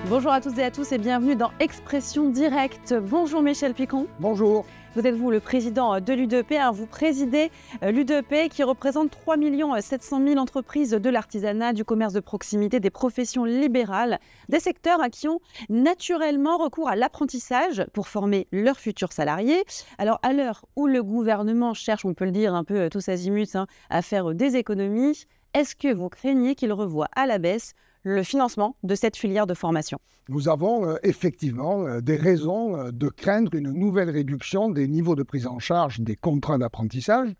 Bonjour à toutes et à tous et bienvenue dans Expression Directe. Bonjour Michel Picon. Bonjour. Vous êtes vous le président de l'UDEP, vous présidez l'UDEP qui représente 3 700 000 entreprises de l'artisanat, du commerce de proximité, des professions libérales, des secteurs qui ont naturellement recours à l'apprentissage pour former leurs futurs salariés. Alors à l'heure où le gouvernement cherche, on peut le dire un peu tous azimuts, à faire des économies, est-ce que vous craignez qu'il revoie à la baisse le financement de cette filière de formation? Nous avons effectivement des raisons de craindre une nouvelle réduction des niveaux de prise en charge des contrats d'apprentissage,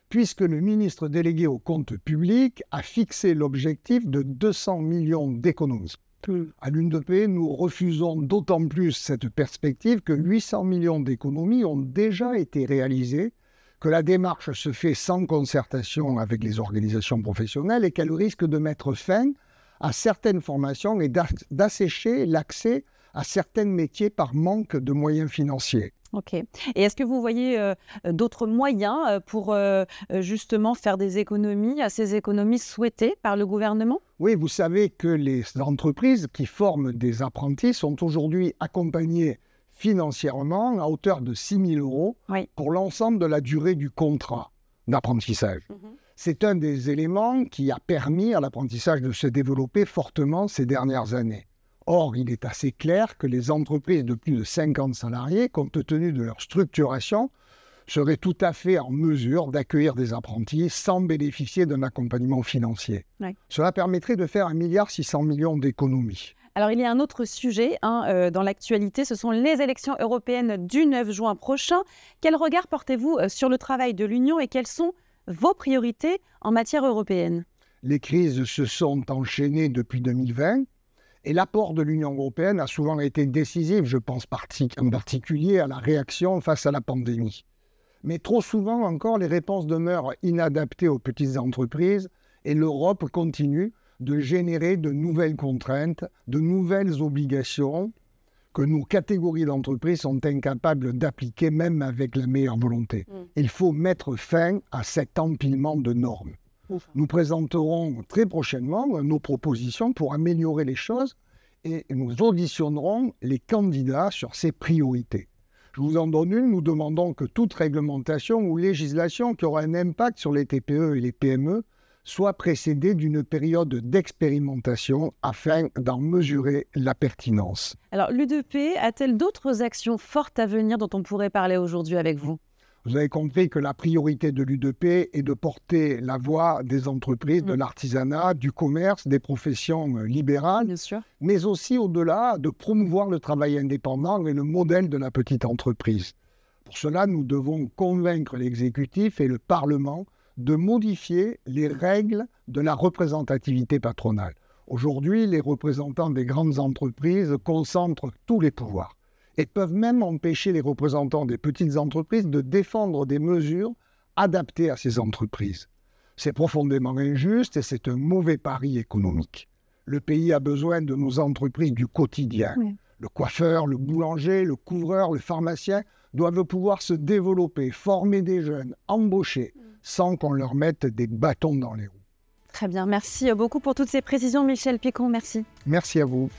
puisque le ministre délégué aux comptes publics a fixé l'objectif de 200 millions d'économies. À l'UDEP, nous refusons d'autant plus cette perspective que 800 millions d'économies ont déjà été réalisées, que la démarche se fait sans concertation avec les organisations professionnelles et qu'elle risque de mettre fin à certaines formations et d'assécher l'accès à certains métiers par manque de moyens financiers. Ok. Et est-ce que vous voyez d'autres moyens pour justement faire des économies, ces économies souhaitées par le gouvernement? Oui, vous savez que les entreprises qui forment des apprentis sont aujourd'hui accompagnées financièrement à hauteur de 6 000 € pour l'ensemble de la durée du contrat d'apprentissage. C'est un des éléments qui a permis à l'apprentissage de se développer fortement ces dernières années. Or, il est assez clair que les entreprises de plus de 50 salariés, compte tenu de leur structuration, seraient tout à fait en mesure d'accueillir des apprentis sans bénéficier d'un accompagnement financier. Cela permettrait de faire 1,6 milliard d'économies. Alors, il y a un autre sujet dans l'actualité, ce sont les élections européennes du 9 juin prochain. Quel regard portez-vous sur le travail de l'Union et quelles sont vos priorités en matière européenne? Les crises se sont enchaînées depuis 2020 et l'apport de l'Union européenne a souvent été décisif, je pense en particulier à la réaction face à la pandémie. Mais trop souvent encore, les réponses demeurent inadaptées aux petites entreprises et l'Europe continue de générer de nouvelles contraintes, de nouvelles obligations que nos catégories d'entreprises sont incapables d'appliquer même avec la meilleure volonté. Il faut mettre fin à cet empilement de normes. Nous présenterons très prochainement nos propositions pour améliorer les choses et nous auditionnerons les candidats sur ces priorités. Je vous en donne une, nous demandons que toute réglementation ou législation qui aura un impact sur les TPE et les PME soit précédée d'une période d'expérimentation afin d'en mesurer la pertinence. Alors, l'UDEP a-t-elle d'autres actions fortes à venir dont on pourrait parler aujourd'hui avec vous? Vous avez compris que la priorité de l'UDEP est de porter la voix des entreprises, de l'artisanat, du commerce, des professions libérales, Bien sûr. mais aussi au-delà de promouvoir le travail indépendant et le modèle de la petite entreprise. Pour cela, nous devons convaincre l'exécutif et le Parlement de modifier les règles de la représentativité patronale. Aujourd'hui, les représentants des grandes entreprises concentrent tous les pouvoirs et peuvent même empêcher les représentants des petites entreprises de défendre des mesures adaptées à ces entreprises. C'est profondément injuste et c'est un mauvais pari économique. Le pays a besoin de nos entreprises du quotidien. Le coiffeur, le boulanger, le couvreur, le pharmacien doivent pouvoir se développer, former des jeunes, embaucher, sans qu'on leur mette des bâtons dans les roues. Très bien, merci beaucoup pour toutes ces précisions, Michel Picon, merci. Merci à vous.